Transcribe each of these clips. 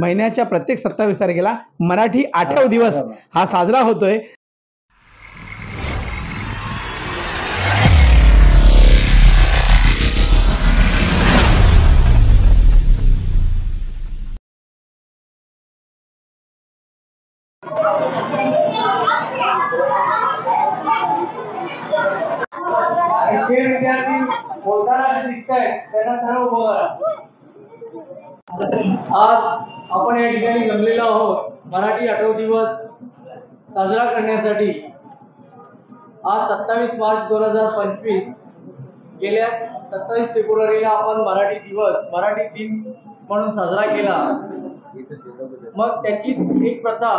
महिन्याच्या प्रत्येक 27 तारखेला मराठी आठव दिवस हा साजरा होतोय। विद्यार्थी बोलताना दिसताय त्यांना सर्व बोला। आज आपण या ठिकाणी जमलेलो आहोत मराठी आठव दिवस साजरा करण्यासाठी। आज 27 मार्च 2025 गेल्या 27 फेब्रुवारीला आपण मराठी दिवस मराठी दिन म्हणून साजरा केला। मग त्याचीच एक प्रथा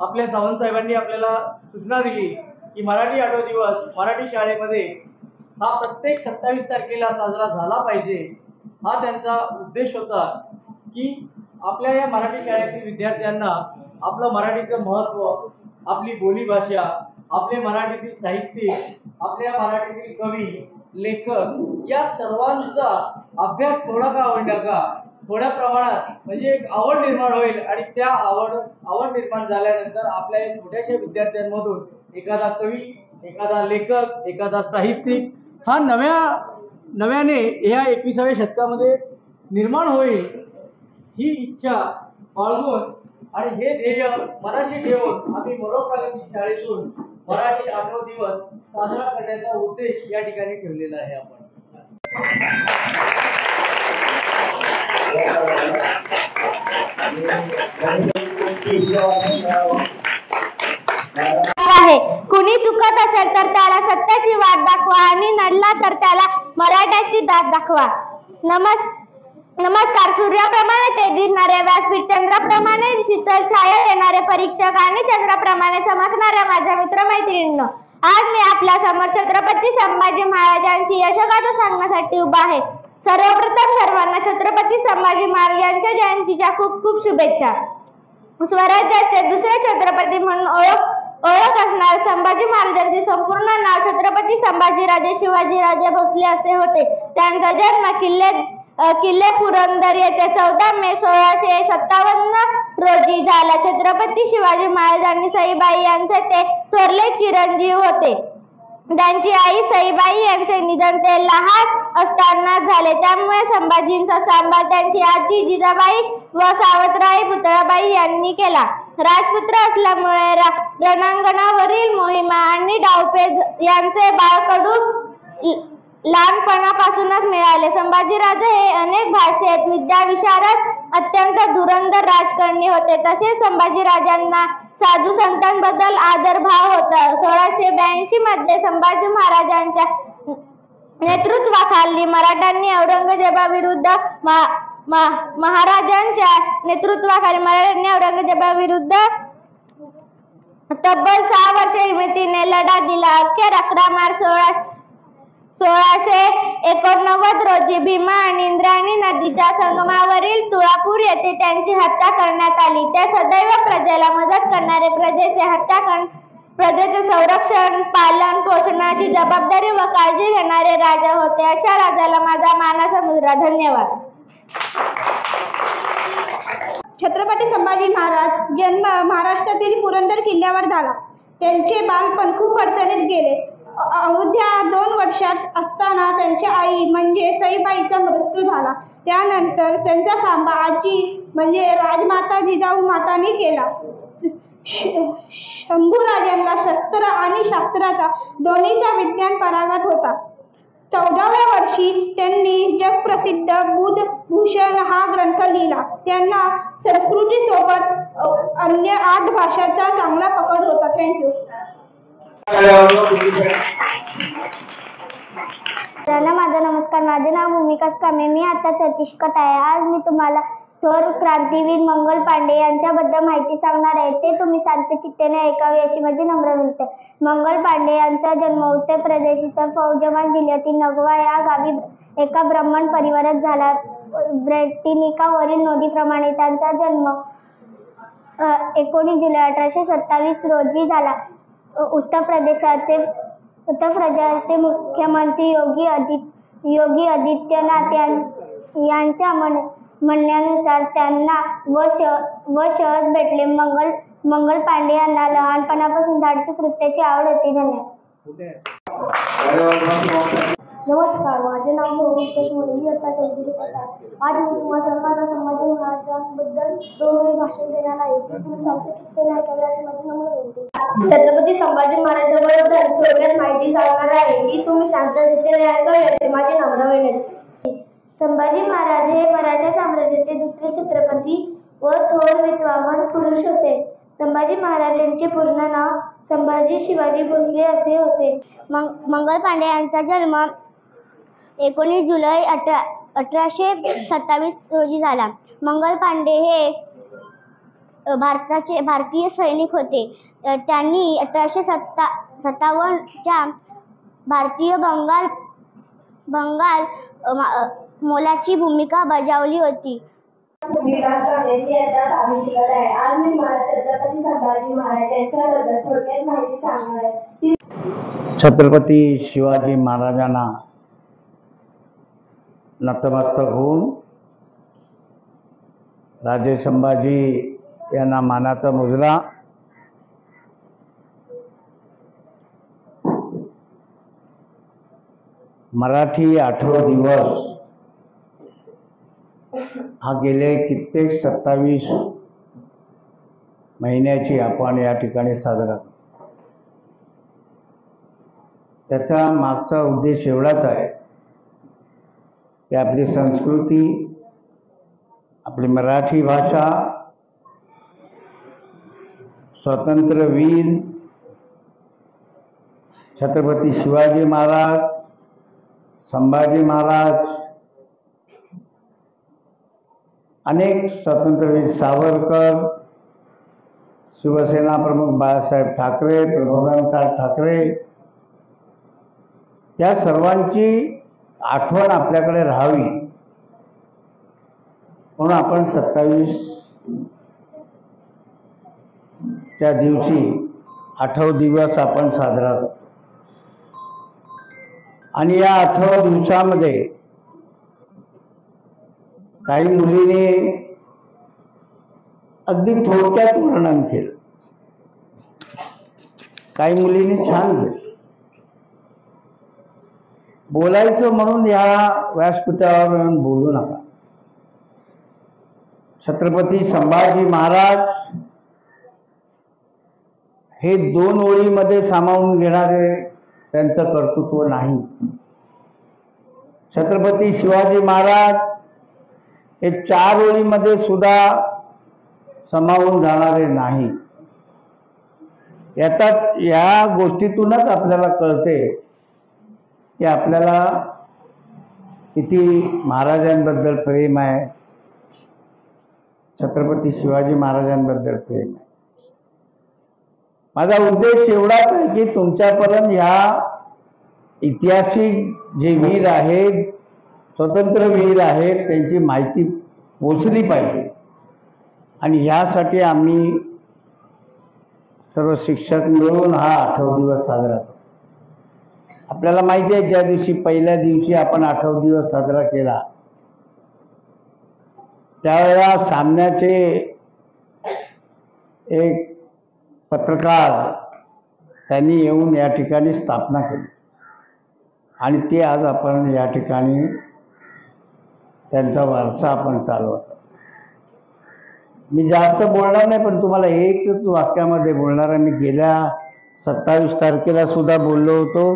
आपल्या सावंत साहेबांनी आपल्याला सूचना दिली की मराठी आठव दिवस मराठी शाळेमध्ये हा प्रत्येक 27 तारखेला साजरा झाला पाहिजे। हा त्यांचा उद्देश होता की आपल्या या मराठी शाळेतील विद्यार्थ्यांना आपलं मराठीचं महत्त्व, आपली बोलीभाषा, आपले मराठीतील साहित्य, आपल्या मराठीतील कवी, लेखक या सर्वांचा अभ्यास थोडा का होईना का थोड्या प्रमाणात म्हणजे एक आवड निर्माण होईल आणि त्या आवड निर्माण झाल्यानंतर आपल्या या छोट्याशा विद्यार्थ्यांमधून एखादा कवी, एखादा लेखक, एखादा साहित्यिक हा नव्याने या 21व्या शतकामध्ये निर्माण होईल ही इच्छा बाळगून आणि हे ध्येय मनाशी ठेवून आम्ही मोरोप्रगती शाळेतून मराठी आठव दिवस साजरा करण्याचा उद्देश या ठिकाणी ठेवलेला आहे। आपण कुणी चुकत असेल तर त्याला सत्याची वाट दाखवा आणि नडला तर त्याला मराठ्याची दाद दाखवा। नमस्कार। सूर्याप्रमाणे ते दिसणारे व्यासपीठ, चंद्राप्रमाणे शीतल छाया देणारे परीक्षक आणि चंद्राप्रमाणे चमकणाऱ्या माझ्या मित्रमैत्रिणींनो, आज मी आपल्या समोर छत्रपती संभाजी महाराजांची यशोगाथा सांगण्यासाठी उभा आहे। सर्वप्रथम सर्वांना छत्रपती संभाजी महाराजांच्या जयंतीच्या खूप खूप शुभेच्छा। स्वराज्याचे दुसरे छत्रपती म्हणून ओळख असणारे संभाजी महाराजांचे संपूर्ण नाव छत्रपती संभाजीराजे शिवाजीराजे भोसले असे होते। त्यांचा जन्म किल्ले पुरंदर येथे 14 मे 1657 रोजी झाला। छत्रपती शिवाजी महाराजांनी सईबाई यांचे ते थोरले चिरंजीव होते। त्यांची आई सईबाई यांचे निधन ते लहान असताना झाले, त्यामुळे संभाजींचा सांभाळ त्यांची आजी जिजाबाई व सावत्रबाई पुतळाबाई यांनी केला। राजपुत्र असल्यामुळे रणांगणावरील मोहिमा आणि डावपेच यांचे बाळकडू लहानपणापासूनच मिळाले। संभाजीराजे हे अनेक भाषेत विद्याविशारद, अत्यंत धुरंधर राजकारणी होते। तसेच संभाजीराजांना साधू संतांबद्दल आदरभाव होता। 1682 मध्ये संभाजी महाराजांच्या नेतृत्वाखाली मराठ्यांनी औरंगजेबाविरुद्ध तब्बल 6 वर्षे हिमतीने लढा दिला। अखेर 11 मार्च 1689 रोजी भीमा आणि इंद्रायणी नदीच्या संगमावरील तुळापूर येथे त्यांची हत्या करण्यात आली। ते सदैव प्रजेला मदत करणारे, प्रजेचे संरक्षण, पालन पोषणाची जबाबदारी व काळजी घेणारे राजा होते। अशा राजाला माझा मानाचा मुजरा। धन्यवाद। छत्रपती संभाजी महाराज जन्म महाराष्ट्रातील पुरंदर किल्ल्यावर झाला। त्यांचे बालपण खूप अडचणीत गेले। अवघ्या 2 वर्षात असताना त्यांच्या आई म्हणजे सईबाईचा मृत्यू झाला। त्यानंतर त्यांचा सांभाळ आजी म्हणजे राजमाता जिजाऊ मातांनी केला। शंभूराजांना शस्त्र आणि शास्त्राचा दोन्हीचा विज्ञान परागत होता। 14व्या वर्षी त्यांनी जगप्रसिद्ध बुधभूषण हा ग्रंथ लिहिला। त्यांना संस्कृतीसोबत अन्य 8 भाषांचा चांगला पकड होता। थँक्यू। माझा नमस्कार। माझे नाव भूमिका कामे। मी आता 34 शिकत आहे। आज मी तुम्हाला थोर क्रांतीवीर मंगल पांडे यांच्याबद्दल माहिती सांगणार आहे। ते तुम्ही शांतचित्ताने ऐकावे अशी माझी नम्र विनंती। मंगल पांडे यांचा जन्म उत्तर प्रदेशातील फौजदार जिल्ह्यातील नगवा या गावी एका ब्राह्मण परिवारात झाला। ब्रिटनिकावरील नोंदीप्रमाणे त्यांचा जन्म 19 जुलै 1827 रोजी झाला। उत्तर प्रदेशाचे मुख्यमंत्री योगी आदित्यनाथ यांच्या म्हणण्यानुसार त्यांना व शहर भेटले. मंगल पांडे यांना लहानपणापासून धाडसी कृत्याची आवड होती. धन्यवाद. नमस्कार, माझे नाव मोहित मोरे. मी आता चौथीत आहे. आज मी तुम्हा सर्वांना संभाजी महाराजांबद्दल 2 ओळी भाषण देणार आहे. ते तुम्ही शांतचित्त नाही करायची माझी नम्र विनंती. छत्रपती संभाजी महाराजांबद्दल थोडक्यात माहिती सांगणार आहे. ती तुम्ही शांतचित्ताने ऐकावी माझी नम्र विनंती. संभाजी महाराज हे मराठा साम्राज्याचे दुसरे छत्रपती व थोर विद्वान पुरुष होते. संभाजी महाराज यांचे पूर्ण नाव संभाजी शिवाजी भोसले असे होते. मंगल पांडे यांचा जन्म 19 जुलै 1827 रोजी झाला. मंगल पांडे हे भारतीय सैनिक होते. त्यांनी 1857 च्या भारतीय बंगाल मोलाची भूमिका बजावली होती. आज मी छत्रपती संभाजी महाराज यांच्याबद्दल थोडक्यात माहिती सांगणार आहे. छत्रपती शिवाजी महाराजांना नतमस्तक होऊन राजे संभाजी यांना मानाचा मुजरा मराठी 8 दिवस हा गेले कित्येक 27 महिन्याची आपण या ठिकाणी साजरा करतो. त्याचा मागचा उद्देश एवढाच आहे की आपली संस्कृती, आपली मराठी भाषा, स्वातंत्र्यवीर छत्रपती शिवाजी महाराज, संभाजी महाराज, अनेक स्वातंत्र्यवीर सावरकर, शिवसेना प्रमुख बाळासाहेब ठाकरे, प्रबोधनकार ठाकरे, या सर्वांची आठवण आपल्याकडे राहावी म्हणून आपण 27 च्या दिवशी 8 दिवस आपण साजरा करतो. आणि या 8 दिवसामध्ये काही मुलीने अगदी थोडक्यात वर्णन केलं, काही मुलींनी छान केलं. बोलायचं म्हणून या व्यासपीठावर येऊन बोलू नका. छत्रपती संभाजी महाराज हे 2 ओळीमध्ये सामावून घेणारे त्यांचं कर्तृत्व नाही. छत्रपती शिवाजी महाराज हे 4 ओळीमध्ये सुद्धा सामावून जाणारे नाही. या गोष्टीतूनच आपल्याला कळते की आपल्याला किती महाराजांबद्दल प्रेम आहे, छत्रपती शिवाजी महाराजांबद्दल प्रेम आहे. माझा उद्देश एवढाच आहे की तुमच्यापर्यंत ह्या ऐतिहासिक जे वीर आहेत, स्वतंत्रवीर आहेत, त्यांची माहिती पोचली पाहिजे. आणि ह्यासाठी आम्ही सर्व शिक्षक मिळून हा 8 दिवस साजरा करतो. आपल्याला माहिती आहे, ज्या दिवशी पहिल्या दिवशी आपण 8 दिवस साजरा केला त्यावेळेला सामन्याचे एक पत्रकार त्यांनी येऊन या ठिकाणी स्थापना केली आणि ते आज आपण या ठिकाणी त्यांचा वारसा आपण चालवतो. मी जास्त बोलणार नाही, पण तुम्हाला एकच वाक्यामध्ये बोलणार आहे. मी गेल्या 27 तारखेला सुद्धा बोललो होतो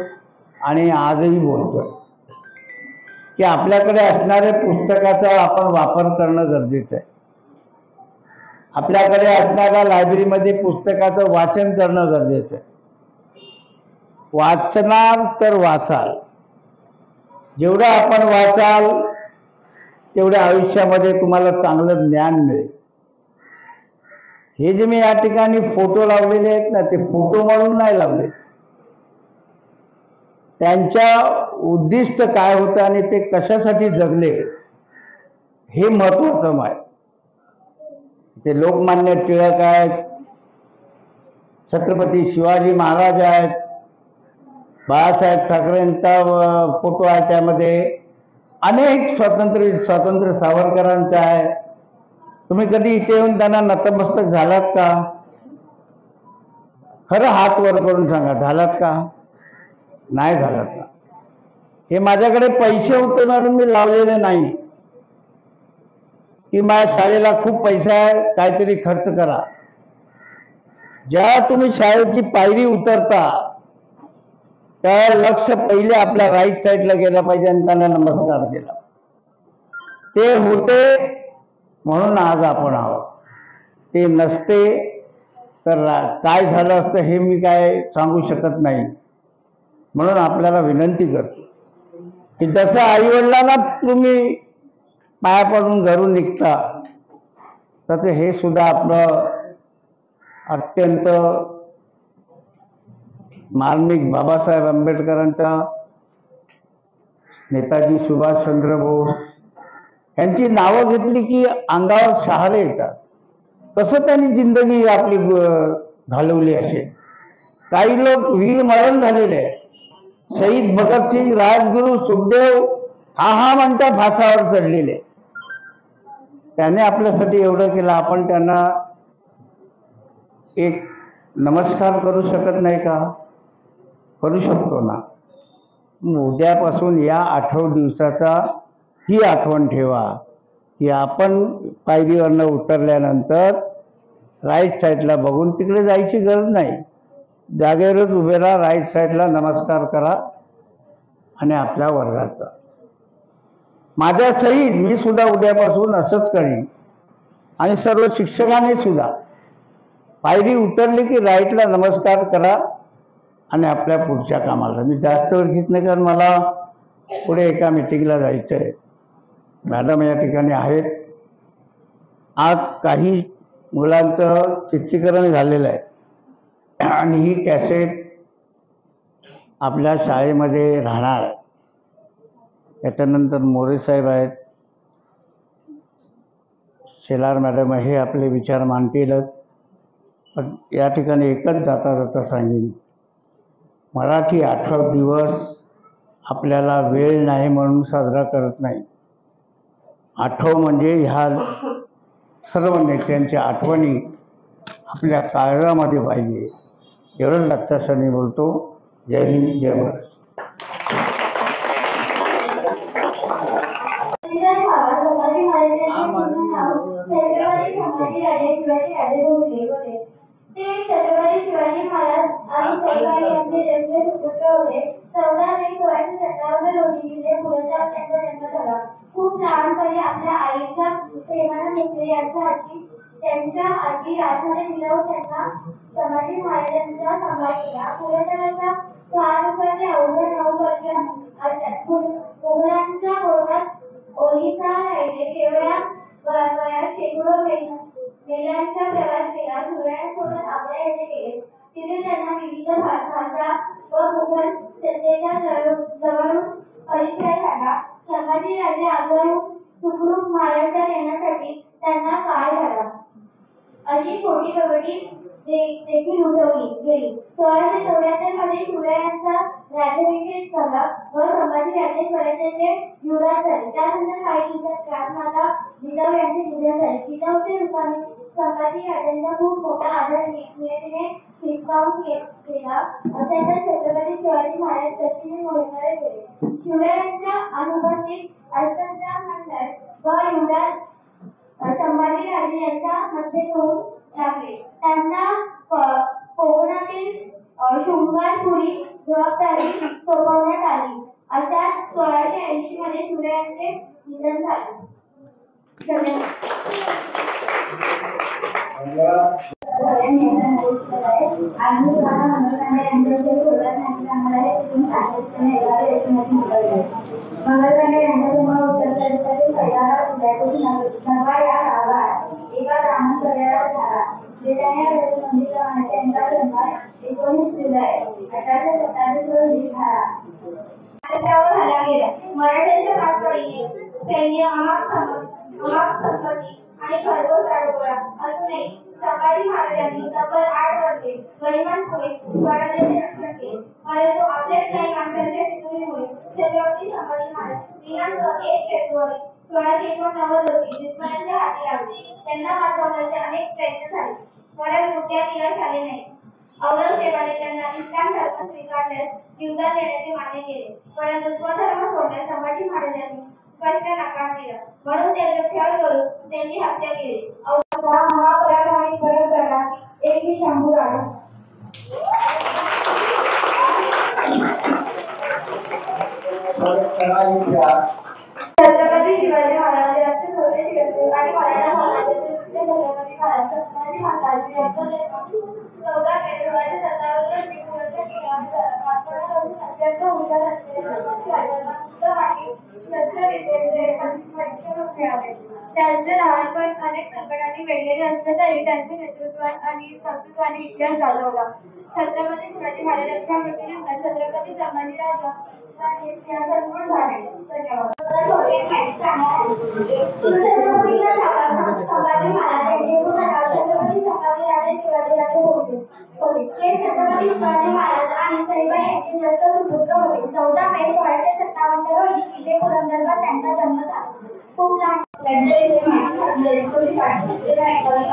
आणि आजही बोलतोय की आपल्याकडे असणाऱ्या पुस्तकाचा आपण वापर करणं गरजेचं आहे. आपल्याकडे असणाऱ्या लायब्ररीमध्ये पुस्तकाचं वाचन करणं गरजेचं आहे. वाचणार तर वाचाल, जेवढं आपण वाचाल तेवढ्या आयुष्यामध्ये तुम्हाला चांगलं ज्ञान मिळेल. हे जे मी या ठिकाणी फोटो लावलेले आहेत ना, ते फोटो म्हणून नाही लावले. त्यांच्या उद्दिष्ट काय होतं आणि ते कशासाठी जगले हे महत्वाचं आहे. ते लोकमान्य टिळक आहेत, छत्रपती शिवाजी महाराज आहेत, बाळासाहेब ठाकरेंचा फोटो आहे त्यामध्ये, अनेक स्वातंत्र्य सावरकरांचा आहे. तुम्ही कधी इथे येऊन त्यांना नतमस्तक झालात का? खरं हात वर करून सांगा, झालात का? नाही झालात का? हे माझ्याकडे पैसे होते म्हणून मी लावलेले नाही की माझ्या शाळेला खूप पैसा आहे, काहीतरी खर्च करा. जेव्हा तुम्ही शाळेची पायरी उतरता त्या लक्ष पहिले आपल्या राईट साईडला गेला पाहिजे आणि त्यांना नमस्कार केला. ते होते म्हणून आज आपण आहोत. ते नसते तर काय झालं असतं हे मी काय सांगू शकत नाही. म्हणून आपल्याला विनंती करतो की जसं आईवडिलांना तुम्ही पाया पडून घरून निघता तसं हे सुद्धा आपलं अत्यंत मार्मिक बाबासाहेब आंबेडकरांच्या, नेताजी सुभाषचंद्र बोस यांची नावं घेतली की अंगावर शहारे येतात. कसं त्यांनी जिंदगी आपली घालवली असेल. काही लोक वीर मरण झालेले आहेत. शहीद भगतसिंग, राजगुरू, सुखदेव हा म्हणता फासावर चढलेले. त्याने आपल्यासाठी एवढं केलं, आपण त्यांना एक नमस्कार करू शकत नाही का? करू शकतो ना. उद्यापासून या 18 दिवसाचा ही आठवण ठेवा की आपण पायरीवरनं उतरल्यानंतर राईट साईडला बघून तिकडे जायची गरज नाही. जागेवरच उभे राहा, राईट साईडला नमस्कार करा आणि आपल्या वर्गात जा. माझ्या सहित मी सुद्धा उद्यापासून असंच करीन आणि सर्व शिक्षकांनी सुद्धा पायरी उतरली की राईटला नमस्कार करा आणि आपल्या पुढच्या कामाला. मी जास्त वेळ घेत नाही कारण मला पुढे एका मीटिंगला जायचं आहे. मॅडम या ठिकाणी आहेत. आज काही मुलांचं चित्रीकरण झालेलं आहे आणि ही कॅसेट आपल्या शाळेमध्ये राहणार. त्याच्यानंतर मोरे साहेब आहेत, शेलार मॅडम हे आपले विचार मांडतीलच. पण या ठिकाणी एकच जाता जाता सांगेन, मराठी 18 दिवस आपल्याला वेळ नाही म्हणून साजरा करत नाही. 18 म्हणजे ह्या सर्व नेत्यांच्या आठवणी आपल्या काळजामध्ये पाहिजे. एवढं लक्षात मी बोलतो. जय हिंद, जय महाराष्ट्र. ते छत्रपती शिवाजी महाराज आणि सईबाई यांचे ज्येष्ठ सुपुत्र होते. 14 मे 1657 रोजी जिल्हे पुरंदर त्यांचा जन्म झाला. खूप लहानपणी आपल्या आईच्या प्रेमानं मित्र यांच्या आजी त्यांच्या आजी राजमाता जिजाऊ त्यांना संभाजी महाराजांचा सांभाळ केला. पुरंदराच्या काळानुसार ते अवघ्या 9 वर्षात मुघलांच्या गोळ्यात ओरिसा राहिले. तेवढ्या वयात शेकडो मैलांचा प्रवास केला. शिवरायांसोबत आग्रा येथे गेले. तिथे त्यांना विविध भाषा व मुघल सत्तेचा जवळून परिचय झाला. संभाजीराजे आग्र्याहून सुखरूप महाराष्ट्रात येण्यासाठी त्यांना काळ झाला. अशी खोटी कबड्डी देखील उठवली गेली. 1674 मध्ये शिवरायांचा राज्याभिषेक झाला व संभाजीराजे स्वराज्याचे युवराज झाले. त्यानंतर काही दिवसात राजमाता जिजाऊ यांचे निधन झाले. जिजाऊच्या रूपाने संभाजीराजांचा खूप मोठा आदर नियतीने हिसकावून केला. अशातच छत्रपती शिवाजी महाराज दक्षिणे मोहिमेला गेले. शिवरायांच्या अनुपस्थित अष्टप्रधान व युवराज संभाजीराजे यांच्या मध्ये होऊ लागले. त्यांना कोकणातील शृंगारपुरी जबाबदारी सोपवण्यात आली. अशात 1680 मध्ये शिवरायांचे निधन झाले. मराठ्यांच्या पाठबळीने सैन्य आणि खरगोश असूनही संभाजी महाराजांनी तब्बल 8 वर्षे गरिबांपुढे स्वराज्याचे रक्षण केले, परंतु आपल्याच काही माणसांच्या फितुरीमुळे छत्रपती संभाजी महाराज दिनांक 1 फेब्रुवारी 1689 रोजी दुश्मनाच्या हाती लागले. त्यांना वाचवण्याचे अनेक प्रयत्न झाले, परंतु त्यात यश आले नाही. औरंगजेबाने त्यांना इस्लाम धर्म स्वीकारल्यास जीवदान देण्याचे मान्य केले, परंतु स्वधर्म सोडण्यास संभाजी महाराजांनी स्पष्ट नकार दिला. म्हणून त्यांचा छळ करून त्यांची हत्या केली. महापराक्रमी परंपरा एक शंभू राजा छत्रपती शिवाजी महाराज यांचे थोरले चिरंजीव आणि मराठा समाजाचे छत्रपती संभाजी महाराजांची जन्मदिवस 14 फेब्रुवारी 17 रोजी पुरंदर किल्ल्यावर अत्यंत हुशार असलेले छत्रपती राजांना युद्धवादी शस्त्रविद्येचे प्रशिक्षण मिळाले. त्यांचे लहानपण अनेक संकटांनी वेढलेले असले तरी त्यांचे नेतृत्व आणि कर्तृत्वाने इतिहास गाजवला. छत्रपती शिवाजी महाराजांच्या मृत्यूनंतर छत्रपती संभाजीराजा सिंहासनरूढ झाले. धन्यवाद. संभाजी महाराजांचे पूर्ण नाव छत्रपती संभाजीराजे शिवाजीराजे भोसले होते. हे छत्रपती शिवाजी महाराज आणि सईबाई यांचे ज्येष्ठ सुपुत्र होते. 14 मे 1657 रोजी किल्ले पुरंदरवर त्यांचा जन्म झाला. खूप लहान त्यांच्याविषयी माहिती सांगितली. छत्रपती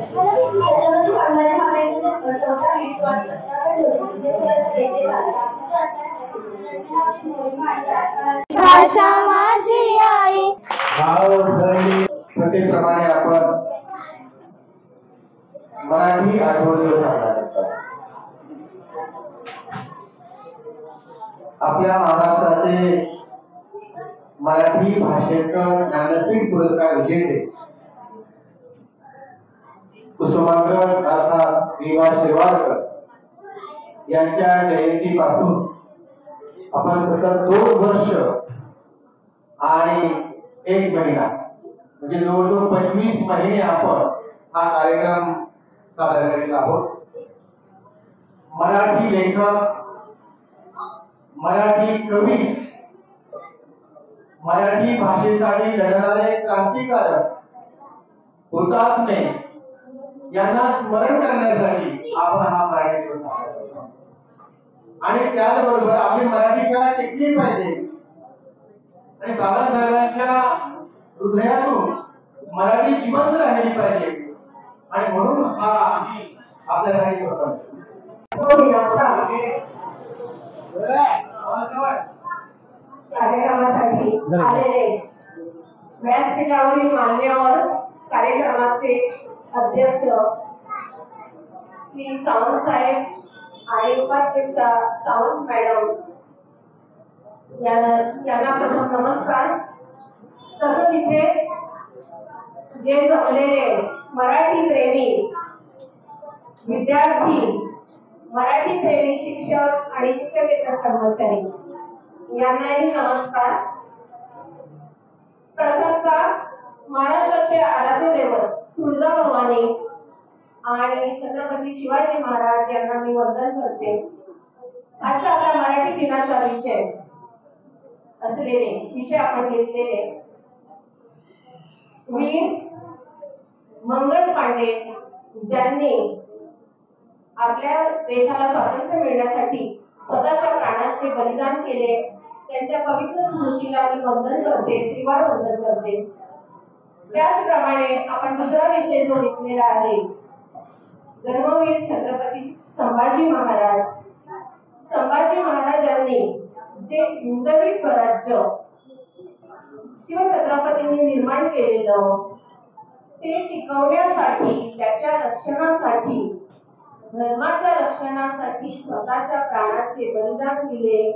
संभाजी महाराजांचा जन्म 14 मे 1657 रोजी किल्ले पुरंदर येथे झाला. भाषा माझी आई. प्रत्येकप्रमाणे आपण मराठी आठवण दिवस साजरा करतो. आपल्या महाराष्ट्राचे मराठी भाषेचं ज्ञानपीठ पुरस्कार विजेते कुसुमाग्रज अर्थात विवा शिरवाडकर यांच्या जयंतीपासून आपण सतत 2 वर्ष आणि 1 महिना म्हणजे जवळजवळ 25 महिने आपण हा कार्यक्रम साजरा करीत आहोत. मराठी लेखक, मराठी कवी, मराठी भाषेसाठी लढणारे क्रांतिकारक, हुतात्मे यांना स्मरण करण्यासाठी आपण हा मराठी दिवस साजरा करतो. आणि त्याचबरोबर आपली मराठी शाळा टिकली पाहिजे आणि बाबासाहेबांच्या हृदयातून मराठी जिवंत राहिली पाहिजे आणि म्हणून हा आपल्यासाठी होता. कार्यक्रमासाठी आलेले व्यासपीठावरील मान्यवर कार्यक्रमाचे अध्यक्ष श्री सावंत साहेब आणि उपाध्यक्षा सावंत मॅडम यांना प्रथम नमस्कार. तसंच इथे जे जमलेले मराठी प्रेमी विद्यार्थी, मराठी प्रेमी शिक्षक आणि शिक्षकेतर कर्मचारी यांनाही नमस्कार. प्रथमतः महाराष्ट्राचे आराध्य दैवत तुळजाभवानी आणि छत्रपती शिवाजी महाराज यांना मी वंदन करते. आजच्या आपल्या मराठी दिनाचा विषय आपण घेतलेले वीर मंगल पांडे ज्यांनी आपल्या देशाला स्वातंत्र्य मिळण्यासाठी स्वतःच्या प्राणांचे बलिदान केले. त्यांच्या पवित्र स्मृतीला मी वंदन करते, त्रिवार वंदन करते. त्याचप्रमाणे आपण दुसरा विषय जो घेतलेला आहे धर्मवीर छत्रपती संभाजी महाराज. संभाजी महाराजांनी जे हिंदवी स्वराज्य शिवछत्रपतींनी निर्माण केलेलं ते टिकवण्यासाठी, त्याच्या रक्षणासाठी, धर्माच्या रक्षणासाठी स्वतःच्या प्राणाचे बलिदान दिले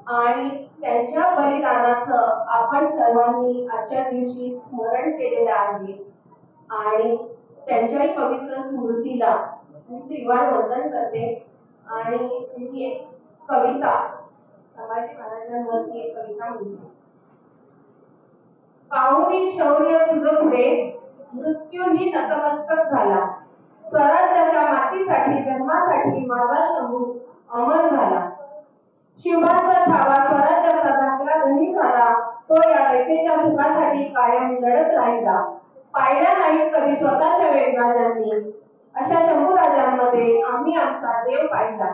आणि त्यांच्या बलिदानाचं आपण सर्वांनी आजच्या दिवशी स्मरण केलेलं आहे. आणि त्यांच्याही पवित्र स्मृतीला मी त्रिवार वंदन करते. आणि मी एक कविता संभाजी महाराजांवरती एक कविता म्हणते. पाहुणी शौर्य तुझं पुढे मृत्यूही नतमस्तक झाला. स्वराज्याच्या मातीसाठी, धर्मासाठी माझा शंभू अमर झाला. शिवाचा छावा स्वराज्याचा धाकला धनी झाला. तो या व्यक्तीच्या सुखासाठी कायम लढत राहिला. पाहिला नाही कधी कधी स्वतःच्या वेदराजांनी अशा शंभूराजांमध्ये आम्ही आमचा देव पाहिला.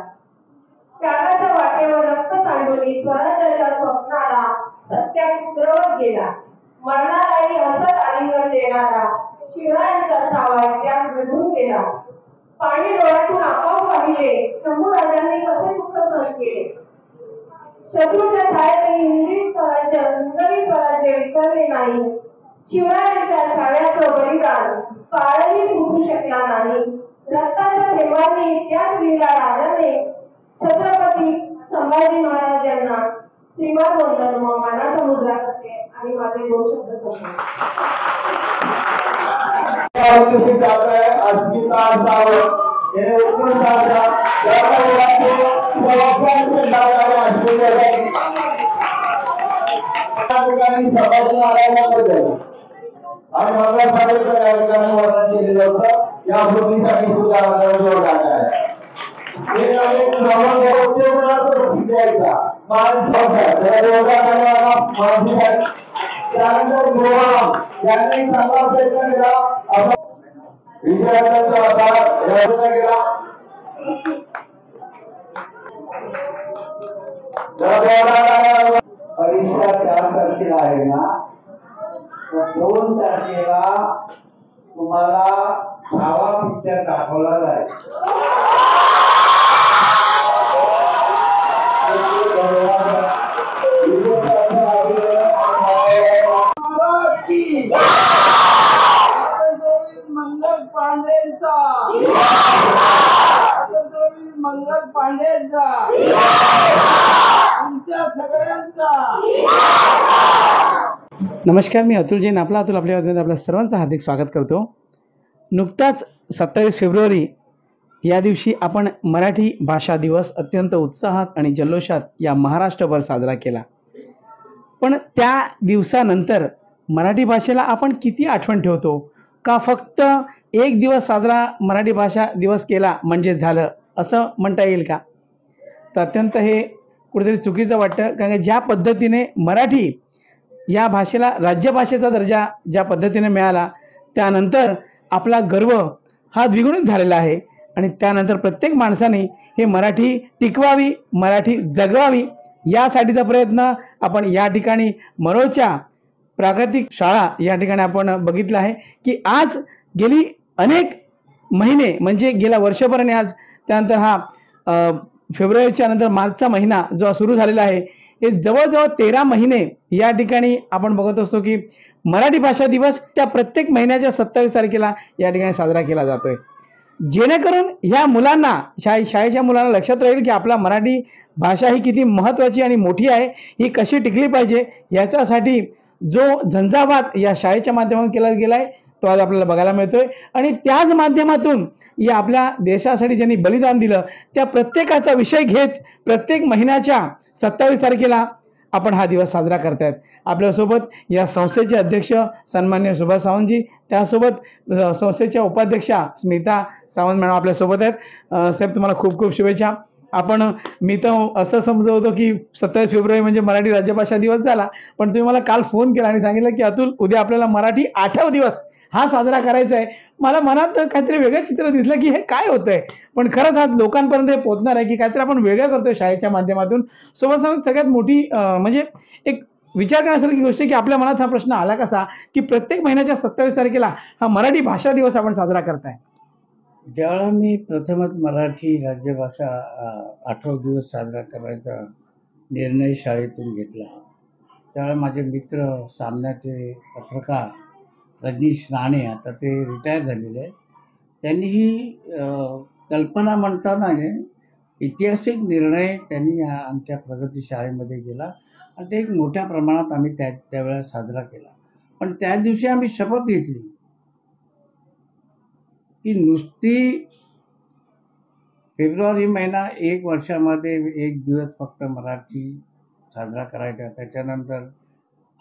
त्यागाच्या वाटेवर रक्त सांडून स्वराज्याच्या स्वप्नाला सत्यात उतरवत गेला. मरणालाही हसत आलिंगन देणारा शिवरायांचा छावा इतिहास घडवून गेला. पाणी डोळ्यातून आपोआप वाहिले. शंभूराजांनी कसे दुःख सहन केले. शत्रूच्या छायेतही हिंदवी स्वराज्य विसरले नाही. शिवरायांच्या छाव्याचं बलिदान काळही पुसू शकला नाही. रक्ताच्या थेंबांनी इतिहास लिहिला राजाने. छत्रपती संभाजी महाराज यांना श्रीमान वंदन मानाचा मुद्रा करते आणि माझे 2 शब्द संपवते. आणि मंगळसागरच्या कार्यक्रमाने वर्णन केलेलं होतं. या भूमीसाठी सुद्धा जोर टाकला आहे. त्यानंतर यांनी चांगला प्रयत्न केला. विजयाचा प्रयत्न केला. परीक्षा 4 तारखेला आहे ना, 2 तारखेला तुम्हाला छावा पिक्चर दाखवला जाईल. मंगल पांडेचा मंगल पांडेचा तुमच्या सगळ्यांचा. नमस्कार, मी अतुल जैन. आपला आपल्या सर्वांचं हार्दिक स्वागत करतो. नुकताच 27 फेब्रुवारी या दिवशी आपण मराठी भाषा दिवस अत्यंत उत्साहात आणि जल्लोषात या महाराष्ट्रभर साजरा केला. पण त्या दिवसानंतर मराठी भाषेला आपण किती आठवण ठेवतो? का फक्त एक दिवस साजरा मराठी भाषा दिवस केला म्हणजे झालं असं म्हणता येईल का? तर अत्यंत हे कुठेतरी चुकीचं वाटतं. कारण की ज्या पद्धतीने मराठी या भाषेला राज्यभाषेचा दर्जा ज्या पद्धतीने मिळाला, त्यानंतर आपला गर्व हा द्विगुणित झालेला आहे. आणि त्यानंतर प्रत्येक माणसाने हे मराठी टिकवावी, मराठी जगवावी यासाठीचा प्रयत्न आपण या ठिकाणी मरोळच्या प्राकृतिक शाळा या ठिकाणी आपण बघितलं आहे की आज गेली अनेक महिने म्हणजे गेल्या वर्षभर आणि आज त्यानंतर हा फेब्रुवारीच्या नंतर मार्चचा महिना जो सुरू झालेला आहे, हे जवळजवळ 13 महिने या ठिकाणी आपण बघत असतो की मराठी भाषा दिवस त्या प्रत्येक महिन्याच्या 27 तारखेला या ठिकाणी साजरा केला जातोय. जेणेकरून ह्या मुलांना शाळेच्या मुलांना लक्षात राहील की आपला मराठी भाषा ही किती महत्त्वाची आणि मोठी आहे, ही कशी टिकली पाहिजे. याच्यासाठी जो झंझावात या शाळेच्या माध्यमातून केला गेलाय तो आज आपल्याला बघायला मिळतोय. आणि त्याच माध्यमातून या आपल्या देशासाठी ज्यांनी बलिदान दिलं त्या प्रत्येकाचा विषय घेत प्रत्येक महिन्याच्या 27 तारखेला आपण हा दिवस साजरा करतायत. आपल्यासोबत या संस्थेचे अध्यक्ष सन्माननीय सुभाष सावंतजी, त्यासोबत संस्थेच्या उपाध्यक्षा स्मिता सावंत मॅडम आपल्यासोबत आहेत. साहेब, तुम्हाला खूप खूप शुभेच्छा. मी तर असं समजत होतो की 27 फेब्रुवारी म्हणजे मराठी राज्यभाषा दिवस झाला, पण तुम्ही मला काल फोन केला आणि सांगितलं की अतुल, उद्या आपल्याला मराठी आठव दिवस हा साजरा करायचा आहे. मला मनात काहीतरी वेगळं चित्र दिसलं की हे काय होतंय, पण खरंच आज लोकांपर्यंत हे पोहोचणार आहे की काहीतरी आपण वेगळं करतोय शाळेच्या माध्यमातून. सोबत सगळ्यात मोठी म्हणजे एक विचार करण्यासारखी गोष्ट की आपल्या मनात हा प्रश्न आला कसा की प्रत्येक महिन्याच्या 27 तारखेला हा मराठी भाषा दिवस आपण साजरा करताय. ज्यावेळेला मी प्रथमच मराठी राज्यभाषा आठव दिवस साजरा करायचा निर्णय शाळेतून घेतला, त्यावेळेला माझे मित्र सामन्याचे पत्रकार रजनीश राणे, आता ते रिटायर झालेले आहे, त्यांनी ही कल्पना म्हणताना ऐतिहासिक निर्णय त्यांनी आमच्या प्रगती शाळेमध्ये गेला आणि ते एक मोठ्या प्रमाणात आम्ही त्यावेळेला साजरा केला. पण त्या दिवशी आम्ही शपथ घेतली की नुसती फेब्रुवारी महिना 1 वर्षामध्ये 1 दिवस फक्त मराठी साजरा करायचा, त्याच्यानंतर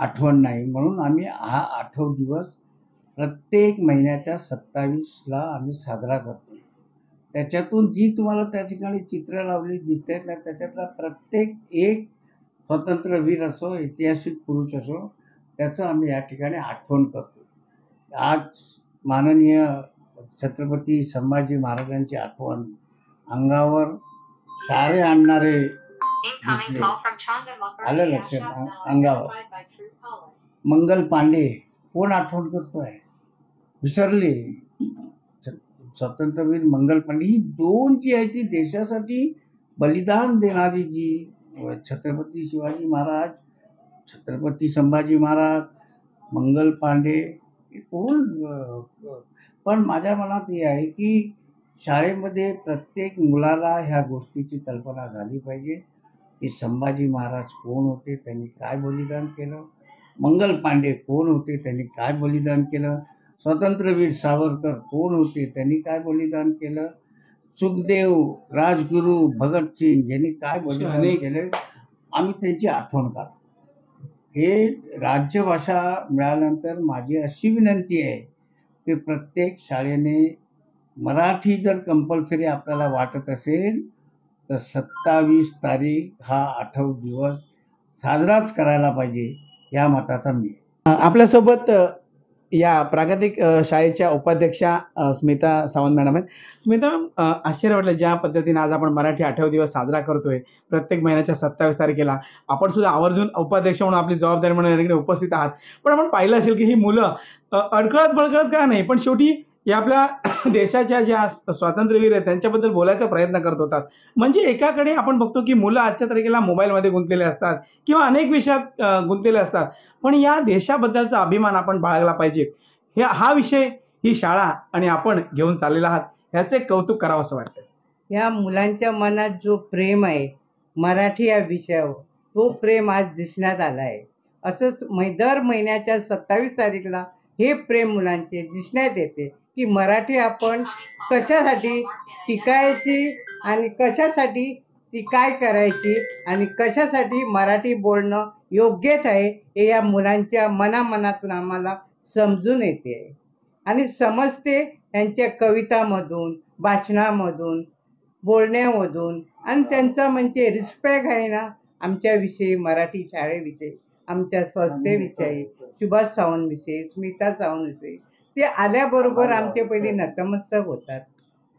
आठवण नाही. म्हणून आम्ही हा आठव दिवस प्रत्येक महिन्याच्या 27ला आम्ही साजरा करतो. त्याच्यातून जी तुम्हाला त्या ठिकाणी चित्र लावली दिसत आहेत ना, त्याच्यातला प्रत्येक एक स्वातंत्र्यवीर असो, ऐतिहासिक पुरुष असो, त्याचं आम्ही या ठिकाणी आठवण करतो. आज माननीय छत्रपती संभाजी महाराजांची आठवण अंगावर शारे आणणारे दिसले. आलं लक्षात अंगावर. मंगल पांडे कोण आठवण करतोय? विसरले. स्वातंत्र्यवीर मंगल पांडे ही दोन जी आहे ती देशासाठी बलिदान देणारी जी छत्रपती शिवाजी महाराज, छत्रपती संभाजी महाराज, मंगल पांडे हे कोण. पण माझ्या मनात हे आहे की शाळेमध्ये प्रत्येक मुलाला ह्या गोष्टीची कल्पना झाली पाहिजे की संभाजी महाराज कोण होते, त्यांनी काय बलिदान केलं, मंगल पांडे कोण होते, त्यांनी काय बलिदान केलं, स्वातंत्र्यवीर सावरकर कोण होते, त्यांनी काय बलिदान केलं, सुखदेव, राजगुरू, भगतसिंग यांनी काय बलिदान केलं, आम्ही त्यांची आठवण काढतो. हे राज्यभाषा मिळाल्यानंतर माझी अशी विनंती आहे की प्रत्येक शाळेने मराठी जर कंपल्सरी आपल्याला वाटत असेल तर 27 तारीख हा आठव दिवस साजराच करायला पाहिजे, या मताचा मी. आपल्यासोबत या प्रागतिक शाळेच्या उपाध्यक्षा स्मिता सावंत मॅडम आहेत. स्मिता मॅम, आश्चर्य वाटलं ज्या पद्धतीने आज आपण मराठी आठव दिवस साजरा करतोय प्रत्येक महिन्याच्या 27 तारखेला. आपण सुद्धा आवर्जून उपाध्यक्ष म्हणून आपली जबाबदारी म्हणून या ठिकाणी उपस्थित आहात. पण आपण पाहिलं असेल की ही मुलं अडकळत बळकळत का नाही, पण शेवटी या आपल्या देशाच्या ज्या स्वातंत्र्यवीर आहेत त्यांच्याबद्दल बोलायचा प्रयत्न करत होतात. म्हणजे एकाकडे आपण बघतो की मुलं आजच्या तारखेला मोबाईलमध्ये गुंतलेले असतात किंवा अनेक विषयात गुंतलेले असतात, पण या देशाबद्दलचा अभिमान आपण बाळगला पाहिजे. हा विषय ही शाळा आणि आपण घेऊन चाललेला आहात, ह्याचं एक कौतुक करावं असं वाटतं. या मुलांच्या मनात जो प्रेम आहे मराठी या विषयावर, तो प्रेम आज दिसण्यात आला आहे. असंच दर महिन्याच्या 27 तारीखला हे प्रेम मुलांचे दिसण्यात येते की मराठी आपण कशासाठी टिकायची आणि कशासाठी ती काय करायची आणि कशासाठी मराठी बोलणं योग्यच आहे हे या मुलांच्या मनामनातून आम्हाला समजून येते आणि समजते. त्यांच्या कवितामधून, भाषणामधून, बोलण्यामधून आणि त्यांचा म्हणजे रिस्पेक्ट आहे ना आमच्याविषयी, मराठी शाळेविषयी, आमच्या संस्थेविषयी, सुभाष सावंतविषयी, स्मिता सावंतविषयी. ते आल्याबरोबर आमचे पहिले नतमस्तक होतात.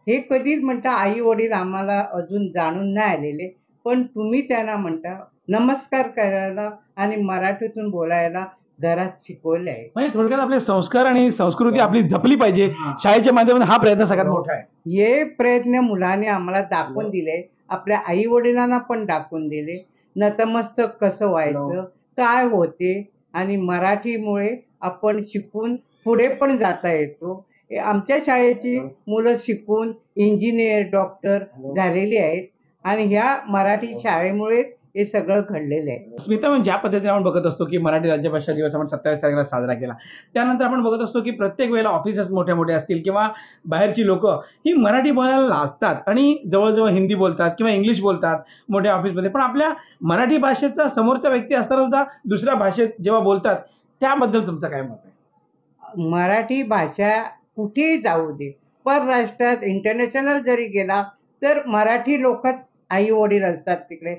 हे कधीच म्हणता आई वडील आम्हाला अजून जाणून नाही आलेले, पण तुम्ही त्यांना म्हणता नमस्कार करायला आणि मराठीतून बोलायला घरात शिकवले आहे. म्हणजे थोडक्यात आपले संस्कार आणि संस्कृती आपली जपली पाहिजे शाळेच्या माध्यमातून, हा प्रयत्न सगळ्यात मोठा आहे. हे प्रयत्न मुलाने आम्हाला दाखवून दिले, आपल्या आई वडिलांना पण दाखवून दिले नतमस्तक कसं व्हायचं, काय होते आणि मराठीमुळे आपण शिकून पुढे पण जाता येतो. आमच्या शाळेची मुलं शिकून इंजिनियर, डॉक्टर झालेली आहेत आणि ह्या मराठी शाळेमुळे हे सगळं घडलेलं आहे. स्मिता, म्हणजे ज्या पद्धतीने आपण बघत असतो की मराठी राज्यभाषा दिवस आपण 27 तारखेला साजरा केला, त्यानंतर आपण बघत असतो की प्रत्येक वेळेला ऑफिसेस मोठे मोठे असतील किंवा बाहेरची लोक ही मराठी बोलायला लाजतात आणि जवळजवळ हिंदी बोलतात किंवा इंग्लिश बोलतात मोठ्या ऑफिसमध्ये, पण आपल्या मराठी भाषेचा समोरचा व्यक्ती असताना सुद्धा दुसऱ्या भाषेत जेव्हा बोलतात त्याबद्दल तुमचं काय मत आहे? मराठी भाषा कुठेही जाऊ दे, परराष्ट्रात इंटरनॅशनल जरी गेला तर मराठी लोक आई वडील असतात तिकडे.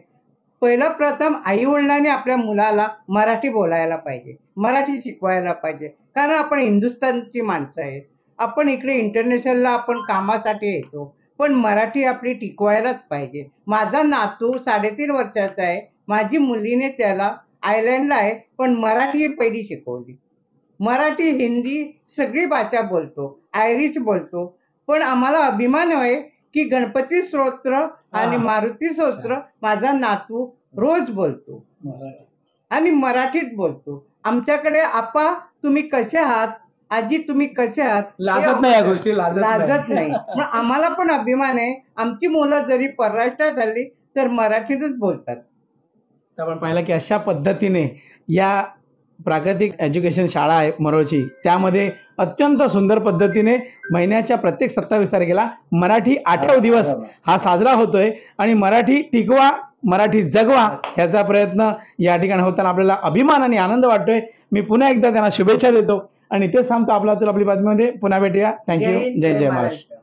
पहिलं प्रथम आई वडिलांनी आपल्या मुलाला मराठी बोलायला पाहिजे, मराठी शिकवायला पाहिजे, कारण आपण हिंदुस्थानची माणसं आहेत. आपण इकडे इंटरनॅशनलला आपण कामासाठी येतो, पण मराठी आपली टिकवायलाच पाहिजे. माझा नातू 3.5 वर्षाचा आहे, माझी मुलीने त्याला आयर्लंडला आहे पण मराठी पहिली शिकवली. मराठी, हिंदी सगळी भाषा बोलतो, आयरिश बोलतो, पण आम्हाला अभिमान आहे की गणपती स्तोत्र आणि मारुती स्तोत्र माझा नातू रोज बोलतो आणि मराठीत बोलतो. आमच्याकडे आपा तुम्ही कसे आहात, आजी तुम्ही कसे आहात, लाजत नाही या गोष्टी, लाजत नाही. पण आम्हाला पण अभिमान आहे, आमची मुलं जरी परराष्ट्रात झाली तर मराठीतच बोलतात. आपण पाहिलं की अशा पद्धतीने या प्रागतिक एज्युकेशन शाळा आहे मरोळची, त्यामध्ये अत्यंत सुंदर पद्धतीने महिन्याच्या प्रत्येक 27 तारखेला मराठी आठव दिवस हा साजरा होतोय आणि मराठी टिकवा, मराठी जगवा ह्याचा प्रयत्न या ठिकाणी होताना आपल्याला अभिमान आणि आनंद वाटतोय. मी पुन्हा एकदा त्यांना शुभेच्छा देतो आणि तेच सांगतो. आपली बातमीमध्ये पुन्हा भेटूया. थँक्यू. जय जय महाराष्ट्र.